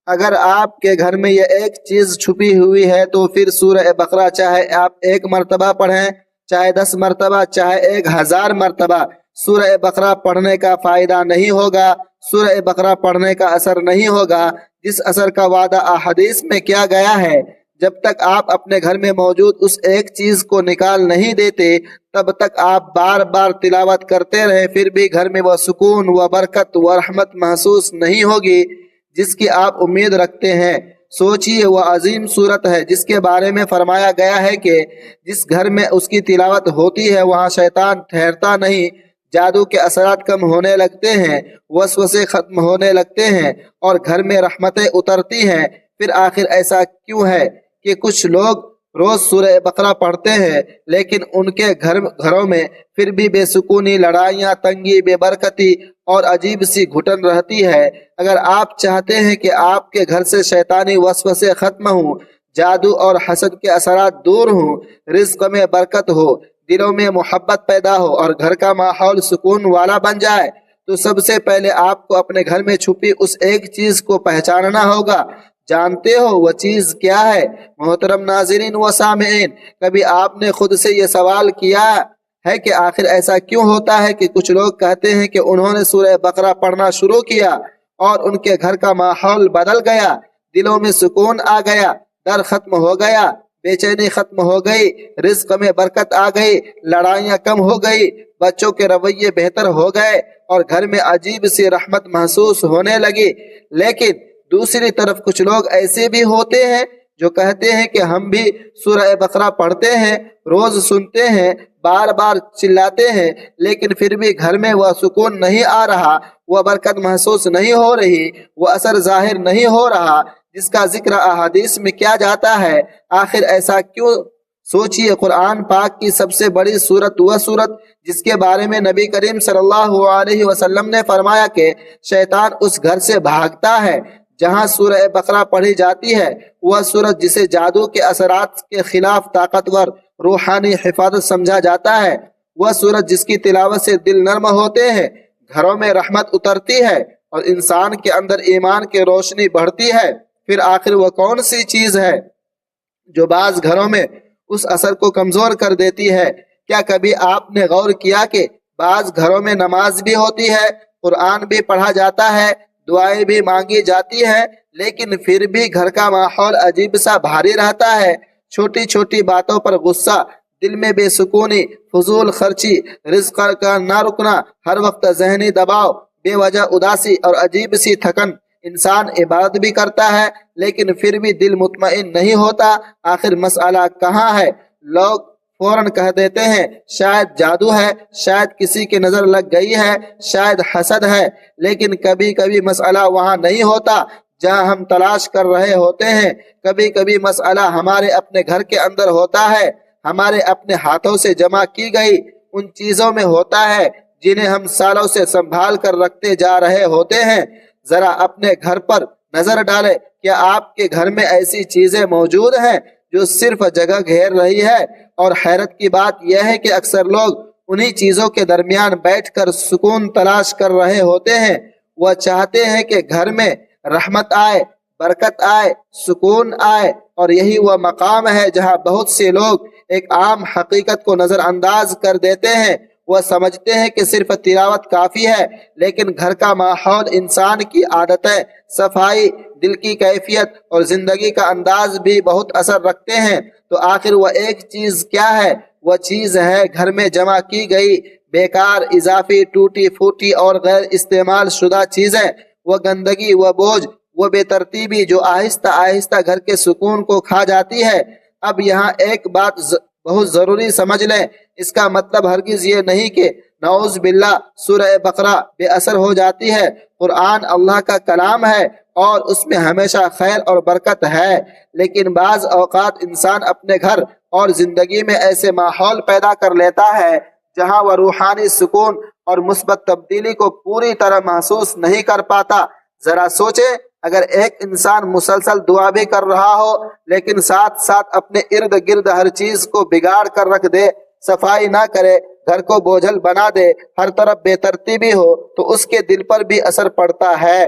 اگر آپ کے گھر میں یہ ایک چیز چھپی ہوئی ہے تو پھر سورہ بقرہ چاہے آپ 1 مرتبہ پڑھیں، چاہے 10 مرتبہ، چاہے 1000 مرتبہ، سورہ بقرہ پڑھنے کا فائدہ نہیں ہوگا، سورہ بقرہ پڑھنے کا اثر نہیں ہوگا جس اثر کا وعدہ احادیث میں کیا گیا ہے۔ جب تک آپ اپنے گھر میں موجود اس ایک چیز کو نکال نہیں دیتے تب تک آپ بار بار تلاوت کرتے رہے، پھر بھی گھر میں وہ سکون، وہ برکت، وہ رحمت محسوس نہیں ہوگی جس کی آپ امید رکھتے ہیں۔ سوچئے، وہ عظیم صورت ہے جس کے بارے میں فرمایا گیا ہے کہ جس گھر میں اس کی تلاوت ہوتی ہے وہاں شیطان ٹھہرتا نہیں، جادو کے اثرات کم ہونے لگتے ہیں، وسوسے ختم ہونے لگتے ہیں اور گھر میں رحمتیں اترتی ہیں۔ پھر آخر ایسا کیوں ہے کہ کچھ لوگ روز سورہ بقرہ پڑھتے ہیں لیکن ان کے گھروں میں پھر بھی بے سکونی، لڑائیاں، تنگی، بے برکتی اور عجیب سی گھٹن رہتی ہے؟ اگر آپ چاہتے ہیں کہ آپ کے گھر سے شیطانی وسوسے ختم ہوں، جادو اور حسد کے اثرات دور ہوں، رزق میں برکت ہو، دلوں میں محبت پیدا ہو اور گھر کا ماحول سکون والا بن جائے، تو سب سے پہلے آپ کو اپنے گھر میں چھپی اس ایک چیز کو پہچاننا ہوگا۔ جانتے ہو وہ چیز کیا ہے؟ محترم ناظرین و سامعین، کبھی آپ نے خود سے یہ سوال کیا ہے کہ آخر ایسا کیوں ہوتا ہے کہ کچھ لوگ کہتے ہیں کہ انہوں نے سورہ بقرہ پڑھنا شروع کیا اور ان کے گھر کا ماحول بدل گیا، دلوں میں سکون آ گیا، ڈر ختم ہو گیا، بے چینی ختم ہو گئی، رزق میں برکت آ گئی، لڑائیاں کم ہو گئی، بچوں کے رویے بہتر ہو گئے اور گھر میں عجیب سی رحمت محسوس ہونے لگی؟ لیکن دوسری طرف کچھ لوگ ایسے بھی ہوتے ہیں جو کہتے ہیں کہ ہم بھی سورہ بقرہ پڑھتے ہیں، روز سنتے ہیں، بار بار چلاتے ہیں، لیکن پھر بھی گھر میں وہ سکون نہیں آ رہا، وہ برکت محسوس نہیں ہو رہی، وہ اثر ظاہر نہیں ہو رہا جس کا ذکر احادیث میں کیا جاتا ہے۔ آخر ایسا کیوں؟ سوچئے، قرآن پاک کی سب سے بڑی سورت وہ سورت جس کے بارے میں نبی کریم صلی اللہ علیہ وسلم نے فرمایا کہ شیطان اس گھر سے بھاگتا ہے جہاں سورہ بقرہ پڑھی جاتی ہے، وہ سورت جسے جادو کے اثرات کے خلاف طاقتور روحانی حفاظت سمجھا جاتا ہے، وہ سورت جس کی تلاوت سے دل نرم ہوتے ہیں، گھروں میں رحمت اترتی ہے اور انسان کے اندر ایمان کی روشنی بڑھتی ہے۔ پھر آخر وہ کون سی چیز ہے جو بعض گھروں میں اس اثر کو کمزور کر دیتی ہے؟ کیا کبھی آپ نے غور کیا کہ بعض گھروں میں نماز بھی ہوتی ہے، قرآن بھی پڑھا جاتا ہے، دعائیں بھی مانگی جاتی ہیں، لیکن پھر بھی گھر کا ماحول عجیب سا بھاری رہتا ہے؟ چھوٹی چھوٹی باتوں پر غصہ، دل میں بے سکونی، فضول خرچی، رزق کا نہ رکنا، ہر وقت ذہنی دباؤ، بے وجہ اداسی اور عجیب سی تھکن۔ انسان عبادت بھی کرتا ہے لیکن پھر بھی دل مطمئن نہیں ہوتا۔ آخر مسئلہ کہاں ہے؟ لوگ فوراً کہہ دیتے ہیں شاید جادو ہے، شاید کسی کی نظر لگ گئی ہے، شاید حسد ہے، لیکن کبھی کبھی مسئلہ وہاں نہیں ہوتا جہاں ہم تلاش کر رہے ہوتے ہیں۔ کبھی کبھی مسئلہ ہمارے اپنے گھر کے اندر ہوتا ہے، ہمارے اپنے ہاتھوں سے جمع کی گئی ان چیزوں میں ہوتا ہے جنہیں ہم سالوں سے سنبھال کر رکھتے جا رہے ہوتے ہیں۔ ذرا اپنے گھر پر نظر ڈالیں، کیا آپ کے گھر میں ایسی چیزیں موجود ہیں جو صرف جگہ گھیر رہی ہے؟ اور حیرت کی بات یہ ہے کہ اکثر لوگ انہی چیزوں کے درمیان بیٹھ کر سکون تلاش کر رہے ہوتے ہیں۔ وہ چاہتے ہیں کہ گھر میں رحمت آئے، برکت آئے، سکون آئے، اور یہی وہ مقام ہے جہاں بہت سے لوگ ایک عام حقیقت کو نظر انداز کر دیتے ہیں۔ وہ سمجھتے ہیں کہ صرف تلاوت کافی ہے، لیکن گھر کا ماحول، انسان کی عادتیں، صفائی، دل کی کیفیت اور زندگی کا انداز بھی بہت اثر رکھتے ہیں۔ تو آخر وہ ایک چیز کیا ہے؟ وہ چیز ہے گھر میں جمع کی گئی بیکار، اضافی، ٹوٹی پھوٹی اور غیر استعمال شدہ چیزیں، وہ گندگی، وہ بوجھ، وہ بے ترتیبی جو آہستہ آہستہ گھر کے سکون کو کھا جاتی ہے۔ اب یہاں ایک بات بہت ضروری سمجھ لیں، اس کا مطلب ہرگز یہ نہیں کہ نعوذ باللہ سورہ بقرہ بے اثر ہو جاتی ہے۔ قرآن اللہ کا کلام ہے اور اس میں ہمیشہ خیر اور برکت ہے، لیکن بعض اوقات انسان اپنے گھر اور زندگی میں ایسے ماحول پیدا کر لیتا ہے جہاں وہ روحانی سکون اور مثبت تبدیلی کو پوری طرح محسوس نہیں کر پاتا۔ ذرا سوچیں، اگر ایک انسان مسلسل دعا بھی کر رہا ہو لیکن ساتھ ساتھ اپنے ارد گرد ہر چیز کو بگاڑ کر رکھ دے، صفائی نہ کرے، گھر کو بوجھل بنا دے، ہر طرف بے ترتیبی ہو، تو اس کے دل پر بھی اثر پڑتا ہے۔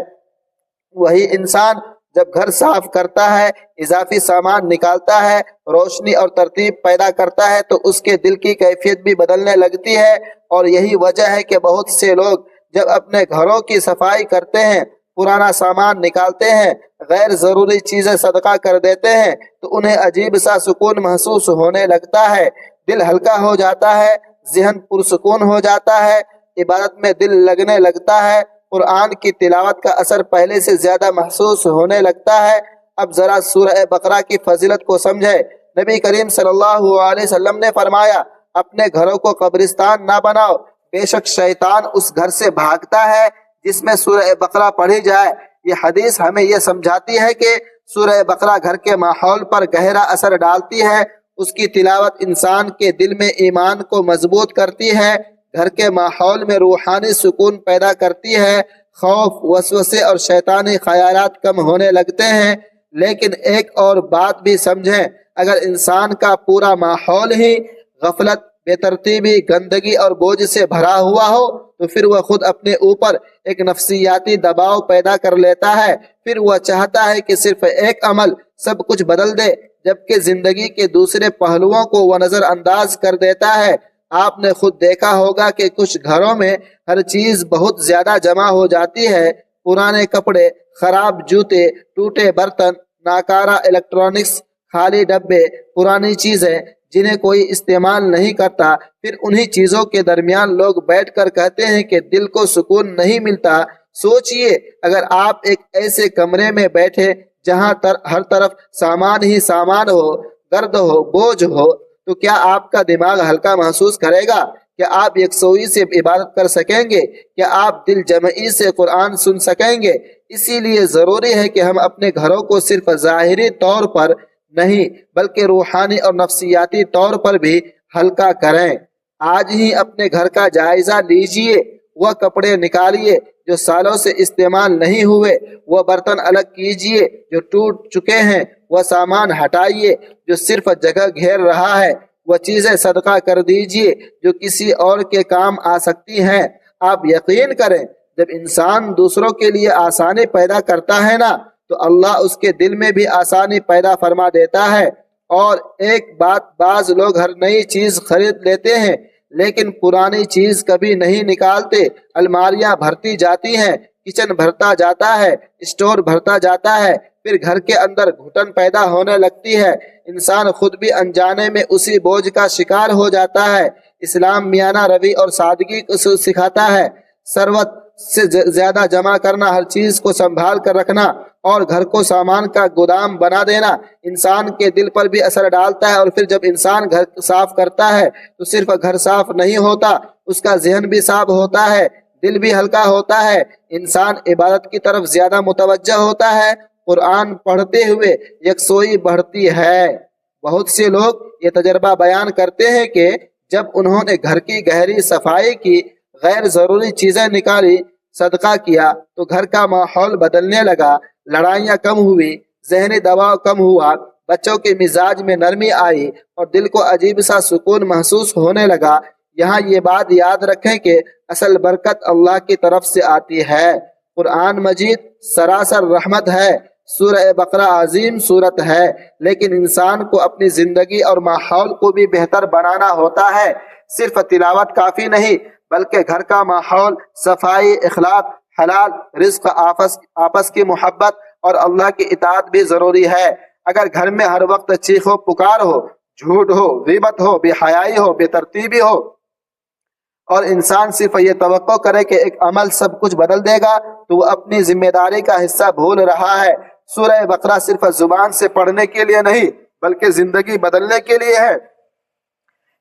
وہی انسان جب گھر صاف کرتا ہے، اضافی سامان نکالتا ہے، روشنی اور ترتیب پیدا کرتا ہے تو اس کے دل کی کیفیت بھی بدلنے لگتی ہے۔ اور یہی وجہ ہے کہ بہت سے لوگ جب اپنے گھروں کی صفائی کرتے ہیں، پرانا سامان نکالتے ہیں، غیر ضروری چیزیں صدقہ کر دیتے ہیں تو انہیں عجیب سا سکون محسوس ہونے لگتا ہے، دل ہلکا ہو جاتا ہے، ذہن پرسکون ہو جاتا ہے، عبادت میں دل لگنے لگتا ہے، قرآن کی تلاوت کا اثر پہلے سے زیادہ محسوس ہونے لگتا ہے۔ اب ذرا سورہ بقرہ کی فضیلت کو سمجھے۔ نبی کریم صلی اللہ علیہ وسلم نے فرمایا، اپنے گھروں کو قبرستان نہ بناؤ، بے شک شیطان اس گھر سے بھاگتا ہے جس میں سورہ بقرہ پڑھی جائے۔ یہ حدیث ہمیں یہ سمجھاتی ہے کہ سورہ بقرہ گھر کے ماحول پر گہرا اثر ڈالتی ہے۔ اس کی تلاوت انسان کے دل میں ایمان کو مضبوط کرتی ہے، گھر کے ماحول میں روحانی سکون پیدا کرتی ہے، خوف، وسوسے اور شیطانی خیالات کم ہونے لگتے ہیں۔ لیکن ایک اور بات بھی سمجھیں، اگر انسان کا پورا ماحول ہی غفلت، بے ترتیبی، گندگی اور بوجھ سے بھرا ہوا ہو تو پھر وہ خود اپنے اوپر ایک نفسیاتی دباؤ پیدا کر لیتا ہے۔ پھر وہ چاہتا ہے کہ صرف ایک عمل سب کچھ بدل دے، جبکہ زندگی کے دوسرے پہلوؤں کو وہ نظر انداز کر دیتا ہے۔ آپ نے خود دیکھا ہوگا کہ کچھ گھروں میں ہر چیز بہت زیادہ جمع ہو جاتی ہے، پرانے کپڑے، خراب جوتے، ٹوٹے برتن، ناکارہ الیکٹرانکس، خالی ڈبے، پرانی چیزیں جنہیں کوئی استعمال نہیں کرتا۔ پھر انہی چیزوں کے درمیان لوگ بیٹھ کر کہتے ہیں کہ دل کو سکون نہیں ملتا۔ سوچئے، اگر آپ ایک ایسے کمرے میں بیٹھے جہاں ہر طرف سامان ہی سامان ہو، گرد ہو، بوجھ ہو، تو کیا آپ کا دماغ ہلکا محسوس کرے گا؟ کیا آپ یکسوئی سے عبادت کر سکیں گے؟ کیا آپ دل جمعی سے قرآن سن سکیں گے؟ اسی لیے ضروری ہے کہ ہم اپنے گھروں کو صرف ظاہری طور پر نہیں بلکہ روحانی اور نفسیاتی طور پر بھی ہلکا کریں۔ آج ہی اپنے گھر کا جائزہ لیجئے، وہ کپڑے نکالیے جو سالوں سے استعمال نہیں ہوئے، وہ برتن الگ کیجئے جو ٹوٹ چکے ہیں، وہ سامان ہٹائیے جو صرف جگہ گھیر رہا ہے، وہ چیزیں صدقہ کر دیجئے جو کسی اور کے کام آ سکتی ہیں۔ آپ یقین کریں، جب انسان دوسروں کے لیے آسانی پیدا کرتا ہے نا تو اللہ اس کے دل میں بھی آسانی پیدا فرما دیتا ہے۔ اور ایک بات، بعض لوگ ہر نئی چیز خرید لیتے ہیں لیکن پرانی چیز کبھی نہیں نکالتے۔ الماریاں بھرتی جاتی ہیں، کچن بھرتا جاتا ہے، اسٹور بھرتا جاتا ہے، پھر گھر کے اندر گھٹن پیدا ہونے لگتی ہے، انسان خود بھی انجانے میں اسی بوجھ کا شکار ہو جاتا ہے۔ اسلام میانہ روی اور سادگی کو سکھاتا ہے۔ ثروت سے زیادہ جمع کرنا، ہر چیز کو سنبھال کر رکھنا اور گھر کو سامان کا گودام بنا دینا انسان کے دل پر بھی اثر ڈالتا ہے۔ اور پھر جب انسان گھر صاف کرتا ہے تو صرف گھر صاف نہیں ہوتا، اس کا ذہن بھی صاف ہوتا ہے، دل بھی ہلکا ہوتا ہے، انسان عبادت کی طرف زیادہ متوجہ ہوتا ہے، قرآن پڑھتے ہوئے یکسوئی بڑھتی ہے۔ بہت سے لوگ یہ تجربہ بیان کرتے ہیں کہ جب انہوں نے گھر کی گہری صفائی کی، غیر ضروری چیزیں نکالی، صدقہ کیا تو گھر کا ماحول بدلنے لگا، لڑائیاں کم ہوئی، ذہنی دباؤ کم ہوا، بچوں کے مزاج میں نرمی آئی اور دل کو عجیب سا سکون محسوس ہونے لگا۔ یہاں یہ بات یاد رکھیں کہ اصل برکت اللہ کی طرف سے آتی ہے۔ قرآن مجید سراسر رحمت ہے۔ سورہ بقرہ عظیم سورت ہے، لیکن انسان کو اپنی زندگی اور ماحول کو بھی بہتر بنانا ہوتا ہے۔ صرف تلاوت کافی نہیں بلکہ گھر کا ماحول، صفائی، اخلاق، حلال رزق، آپس کی محبت اور اللہ کی اطاعت بھی ضروری ہے۔ اگر گھر میں ہر وقت چیخ و پکار ہو، جھوٹ ہو، غیبت ہو، بے حیائی ہو، بے ترتیبی ہو اور انسان صرف یہ توقع کرے کہ ایک عمل سب کچھ بدل دے گا تو وہ اپنی ذمہ داری کا حصہ بھول رہا ہے۔ سورہ بقرہ صرف زبان سے پڑھنے کے لیے نہیں بلکہ زندگی بدلنے کے لیے ہے۔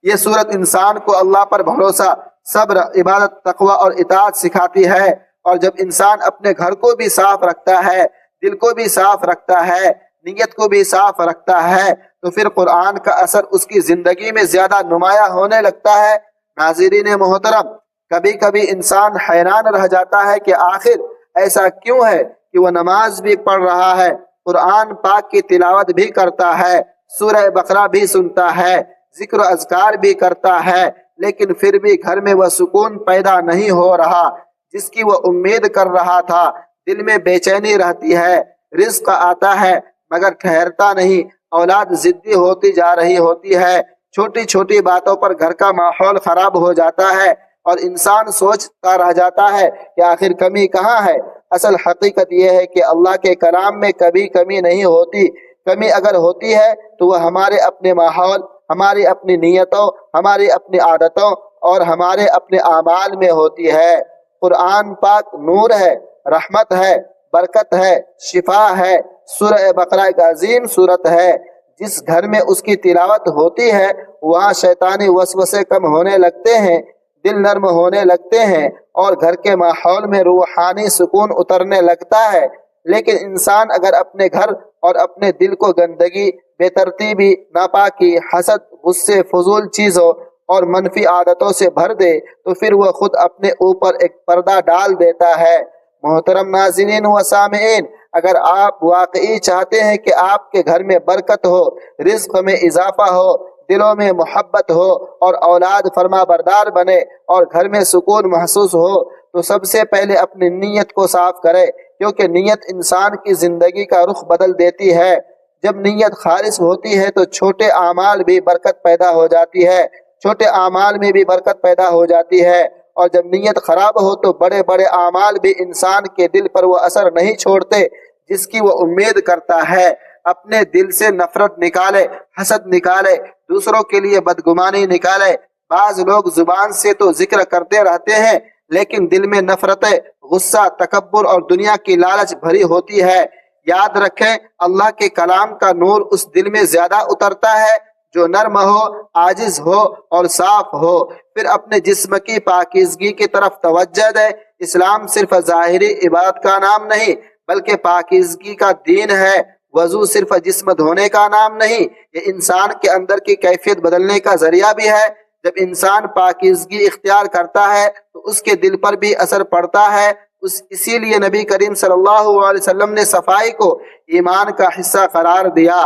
یہ سورت انسان کو اللہ پر بھروسہ، صبر، عبادت، تقوی اور اطاعت سکھاتی ہے۔ اور جب انسان اپنے گھر کو بھی صاف رکھتا ہے، دل کو بھی صاف رکھتا ہے، نیت کو بھی صاف رکھتا ہے تو پھر قرآن کا اثر اس کی زندگی میں زیادہ نمایاں ہونے لگتا ہے۔ ناظرین محترم، کبھی کبھی انسان حیران رہ جاتا ہے کہ آخر ایسا کیوں ہے کہ وہ نماز بھی پڑھ رہا ہے، قرآن پاک کی تلاوت بھی کرتا ہے، سورہ بقرہ بھی سنتا ہے، ذکر و اذکار بھی کرتا ہے، لیکن پھر بھی گھر میں وہ سکون پیدا نہیں ہو رہا جس کی وہ امید کر رہا تھا۔ دل میں بے چینی رہتی ہے، رزق آتا ہے مگر ٹھہرتا نہیں، اولاد ضدی ہوتی جا رہی ہوتی ہے، چھوٹی چھوٹی باتوں پر گھر کا ماحول خراب ہو جاتا ہے اور انسان سوچتا رہ جاتا ہے کہ آخر کمی کہاں ہے۔ اصل حقیقت یہ ہے کہ اللہ کے کلام میں کبھی کمی نہیں ہوتی، کمی اگر ہوتی ہے تو وہ ہمارے اپنے ماحول، ہماری اپنی نیتوں، ہماری اپنی عادتوں اور ہمارے اپنے اعمال میں ہوتی ہے۔ قرآن پاک نور ہے، رحمت ہے، برکت ہے، شفا ہے۔ سورہ بقرہ ایک عظیم سورت ہے، جس گھر میں اس کی تلاوت ہوتی ہے وہاں شیطانی وسوسے کم ہونے لگتے ہیں، دل نرم ہونے لگتے ہیں اور گھر کے ماحول میں روحانی سکون اترنے لگتا ہے۔ لیکن انسان اگر اپنے گھر اور اپنے دل کو گندگی، بے ترتیبی، ناپاکی، حسد، غصے، فضول چیزوں اور منفی عادتوں سے بھر دے تو پھر وہ خود اپنے اوپر ایک پردہ ڈال دیتا ہے۔ محترم ناظرین و سامعین، اگر آپ واقعی چاہتے ہیں کہ آپ کے گھر میں برکت ہو، رزق میں اضافہ ہو، دلوں میں محبت ہو اور اولاد فرما بردار بنے اور گھر میں سکون محسوس ہو تو سب سے پہلے اپنی نیت کو صاف کرے، کیونکہ نیت انسان کی زندگی کا رخ بدل دیتی ہے۔ جب نیت خالص ہوتی ہے تو چھوٹے اعمال بھی برکت پیدا ہو جاتی ہے، چھوٹے اعمال میں بھی برکت پیدا ہو جاتی ہے، اور جب نیت خراب ہو تو بڑے بڑے اعمال بھی انسان کے دل پر وہ اثر نہیں چھوڑتے جس کی وہ امید کرتا ہے۔ اپنے دل سے نفرت نکالے، حسد نکالے، دوسروں کے لیے بدگمانی نکالے۔ بعض لوگ زبان سے تو ذکر کرتے رہتے ہیں لیکن دل میں نفرتیں، غصہ، تکبر اور دنیا کی لالچ بھری ہوتی ہے۔ یاد رکھیں، اللہ کے کلام کا نور اس دل میں زیادہ اترتا ہے جو نرم ہو، عاجز ہو اور صاف ہو۔ پھر اپنے جسم کی پاکیزگی کی طرف توجہ دے۔ اسلام صرف ظاہری عبادت کا نام نہیں بلکہ پاکیزگی کا دین ہے۔ وضو صرف جسم دھونے کا نام نہیں، یہ انسان کے اندر کی کیفیت بدلنے کا ذریعہ بھی ہے۔ جب انسان پاکیزگی اختیار کرتا ہے تو اس کے دل پر بھی اثر پڑتا ہے۔ اسی لیے نبی کریم صلی اللہ علیہ وسلم نے صفائی کو ایمان کا حصہ قرار دیا۔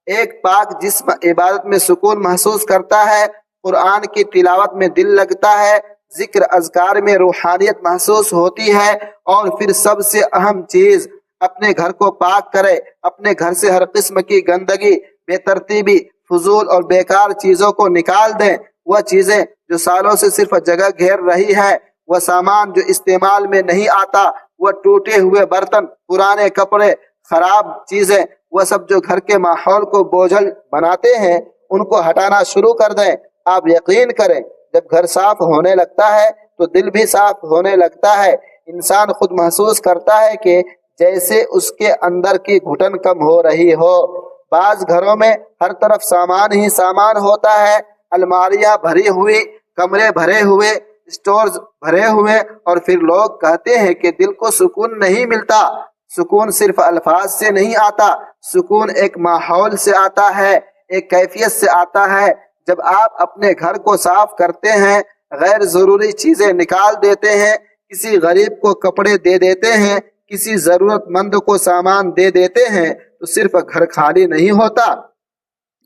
ایک پاک جسم عبادت میں سکون محسوس کرتا ہے، قرآن کی تلاوت میں دل لگتا ہے، ذکر اذکار میں روحانیت محسوس ہوتی ہے، اور پھر سب سے اہم چیز، اپنے گھر کو پاک کرے، اپنے گھر سے ہر قسم کی گندگی، بے ترتیبی، فضول اور بیکار چیزوں کو نکال دیں۔ وہ چیزیں جو سالوں سے صرف جگہ گھیر رہی ہے، وہ سامان جو استعمال میں نہیں آتا، وہ ٹوٹے ہوئے برتن، پرانے کپڑے، خراب چیزیں، وہ سب جو گھر کے ماحول کو بوجھل بناتے ہیں، ان کو ہٹانا شروع کر دیں۔ آپ یقین کریں، جب گھر صاف ہونے لگتا ہے تو دل بھی صاف ہونے لگتا ہے۔ انسان خود محسوس کرتا ہے کہ جیسے اس کے اندر کی گھٹن کم ہو رہی ہو۔ بعض گھروں میں ہر طرف سامان ہی سامان ہوتا ہے، الماریاں بھری ہوئی، کمرے بھرے ہوئے، اسٹورز بھرے ہوئے، اور پھر لوگ کہتے ہیں کہ دل کو سکون نہیں ملتا۔ سکون صرف الفاظ سے نہیں آتا، سکون ایک ماحول سے آتا ہے، ایک کیفیت سے آتا ہے۔ جب آپ اپنے گھر کو صاف کرتے ہیں، غیر ضروری چیزیں نکال دیتے ہیں، کسی غریب کو کپڑے دے دیتے ہیں، کسی ضرورت مند کو سامان دے دیتے ہیں، تو صرف گھر خالی نہیں ہوتا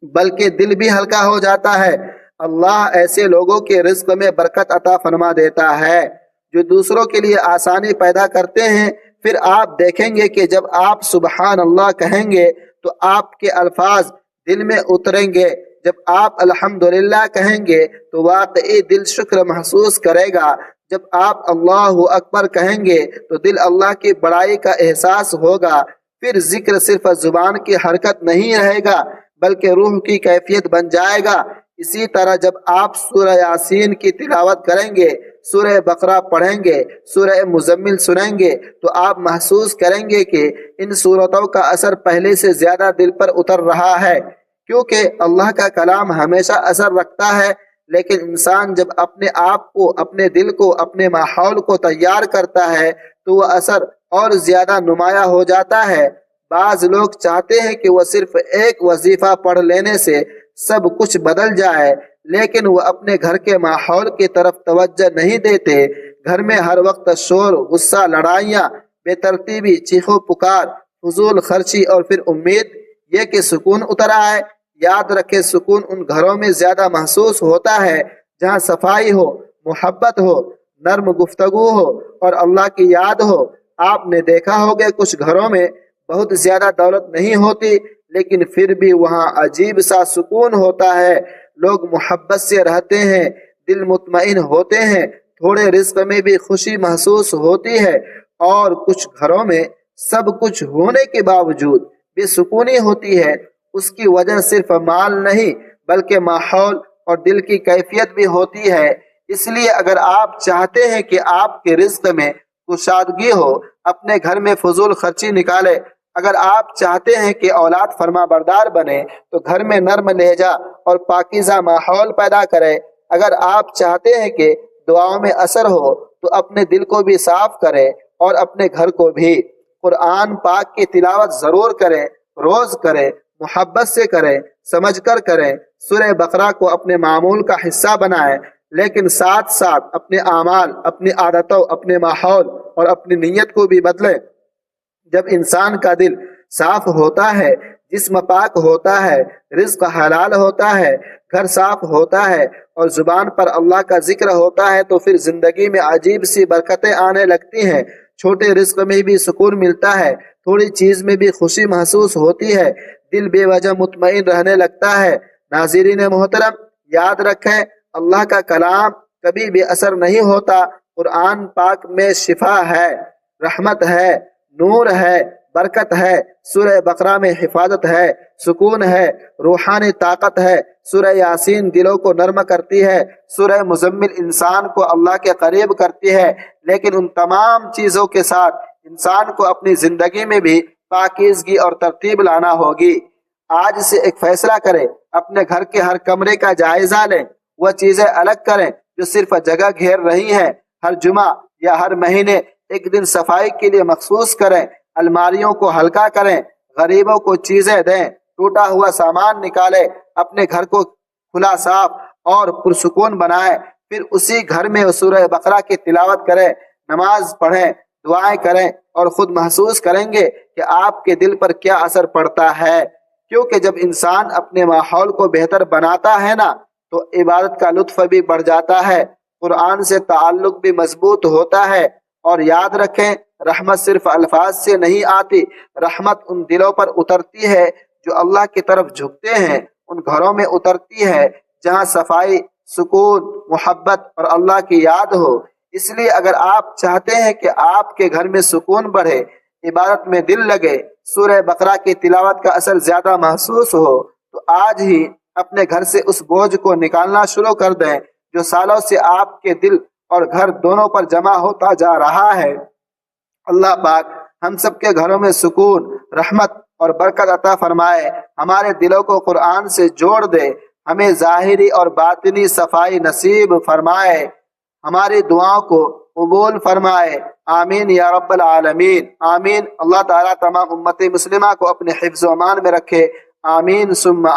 بلکہ دل بھی ہلکا ہو جاتا ہے۔ اللہ ایسے لوگوں کے رزق میں برکت عطا فرما دیتا ہے جو دوسروں کے لیے آسانی پیدا کرتے ہیں۔ پھر آپ دیکھیں گے کہ جب آپ سبحان اللہ کہیں گے تو آپ کے الفاظ دل میں اتریں گے۔ جب آپ الحمدللہ کہیں گے تو واقعی دل شکر محسوس کرے گا۔ جب آپ اللہ اکبر کہیں گے تو دل اللہ کی بڑائی کا احساس ہوگا۔ پھر ذکر صرف زبان کی حرکت نہیں رہے گا بلکہ روح کی کیفیت بن جائے گا۔ اسی طرح جب آپ سورہ یاسین کی تلاوت کریں گے، سورہ بقرہ پڑھیں گے، سورہ مزمل سنیں گے تو آپ محسوس کریں گے کہ ان سورتوں کا اثر پہلے سے زیادہ دل پر اتر رہا ہے، کیونکہ اللہ کا کلام ہمیشہ اثر رکھتا ہے۔ لیکن انسان جب اپنے آپ کو، اپنے دل کو، اپنے ماحول کو تیار کرتا ہے تو وہ اثر اور زیادہ نمایاں ہو جاتا ہے۔ بعض لوگ چاہتے ہیں کہ وہ صرف ایک وظیفہ پڑھ لینے سے سب کچھ بدل جائے، لیکن وہ اپنے گھر کے ماحول کی طرف توجہ نہیں دیتے۔ گھر میں ہر وقت شور، غصہ، لڑائیاں، بے ترتیبی، چیخو پکار، فضول خرچی اور پھر امید یہ کہ سکون اتر آئے۔ یاد رکھے، سکون ان گھروں میں زیادہ محسوس ہوتا ہے جہاں صفائی ہو، محبت ہو، نرم گفتگو ہو اور اللہ کی یاد ہو۔ آپ نے دیکھا ہوگا کچھ گھروں میں بہت زیادہ دولت نہیں ہوتی لیکن پھر بھی وہاں عجیب سا سکون ہوتا ہے، لوگ محبت سے رہتے ہیں، دل مطمئن ہوتے ہیں، تھوڑے رزق میں بھی خوشی محسوس ہوتی ہے، اور کچھ گھروں میں سب کچھ ہونے کے باوجود بے سکونی ہوتی ہے۔ اس کی وجہ صرف مال نہیں بلکہ ماحول اور دل کی کیفیت بھی ہوتی ہے۔ اس لیے اگر آپ چاہتے ہیں کہ آپ کے رزق میں کشادگی ہو، اپنے گھر میں فضول خرچی نکالے۔ اگر آپ چاہتے ہیں کہ اولاد فرما بردار بنے تو گھر میں نرم لہجہ اور پاکیزہ ماحول پیدا کرے۔ اگر آپ چاہتے ہیں کہ دعاؤں میں اثر ہو تو اپنے دل کو بھی صاف کرے اور اپنے گھر کو بھی۔ قرآن پاک کی تلاوت ضرور کریں، روز کریں، محبت سے کریں، سمجھ کر کریں۔ سورہ بقرہ کو اپنے معمول کا حصہ بنائیں، لیکن ساتھ ساتھ اپنے اعمال، اپنی عادتوں، اپنے ماحول اور اپنی نیت کو بھی بدلیں۔ جب انسان کا دل صاف ہوتا ہے، جسم پاک ہوتا ہے، رزق حلال ہوتا ہے، گھر صاف ہوتا ہے اور زبان پر اللہ کا ذکر ہوتا ہے تو پھر زندگی میں عجیب سی برکتیں آنے لگتی ہیں۔ چھوٹے رزق میں بھی سکون ملتا ہے، تھوڑی چیز میں بھی خوشی محسوس ہوتی ہے، دل بے وجہ مطمئن رہنے لگتا ہے۔ ناظرین محترم، یاد رکھیں اللہ کا کلام کبھی بھی اثر نہیں ہوتا۔ قرآن پاک میں شفا ہے، رحمت ہے، نور ہے، برکت ہے۔ سورہ بقرہ میں حفاظت ہے، سکون ہے، روحانی طاقت ہے۔ سورہ یاسین دلوں کو نرم کرتی ہے، سورہ مزمل انسان کو اللہ کے قریب کرتی ہے۔ لیکن ان تمام چیزوں کے ساتھ انسان کو اپنی زندگی میں بھی پاکیزگی اور ترتیب لانا ہوگی۔ آج سے ایک فیصلہ کریں، اپنے گھر کے ہر کمرے کا جائزہ لیں، وہ چیزیں الگ کریں جو صرف جگہ گھیر رہی ہیں۔ ہر جمعہ یا ہر مہینے ایک دن صفائی کے لیے مخصوص کریں، الماریوں کو ہلکا کریں، غریبوں کو چیزیں دیں، ٹوٹا ہوا سامان نکالیں، اپنے گھر کو کھلا، صاف اور پرسکون بنائیں۔ پھر اسی گھر میں سورہ بقرہ کی تلاوت کریں، نماز پڑھیں، دعائیں کریں اور خود محسوس کریں گے کہ آپ کے دل پر کیا اثر پڑتا ہے۔ کیونکہ جب انسان اپنے ماحول کو بہتر بناتا ہے نا تو عبادت کا لطف بھی بڑھ جاتا ہے، قرآن سے تعلق بھی مضبوط ہوتا ہے۔ اور یاد رکھیں رحمت صرف الفاظ سے نہیں آتی، رحمت ان دلوں پر اترتی ہے جو اللہ کی طرف جھکتے ہیں، ان گھروں میں اترتی ہے جہاں صفائی، سکون، محبت اور اللہ کی یاد ہو۔ اس لیے اگر آپ چاہتے ہیں کہ آپ کے گھر میں سکون بڑھے، عبادت میں دل لگے، سورہ بقرہ کی تلاوت کا اثر زیادہ محسوس ہو، تو آج ہی اپنے گھر سے اس بوجھ کو نکالنا شروع کر دیں جو سالوں سے آپ کے دل اور گھر دونوں پر جمع ہوتا جا رہا ہے۔ اللہ پاک ہم سب کے گھروں میں سکون، رحمت اور برکت عطا فرمائے، ہمارے دلوں کو قرآن سے جوڑ دے، ہمیں ظاہری اور باطنی صفائی نصیب فرمائے، ہماری دعاؤں کو قبول فرمائے۔ آمین یا رب العالمین، آمین۔ اللہ تعالیٰ تمام امت مسلمہ کو اپنے حفظ و امان میں رکھے، آمین ثم آمین۔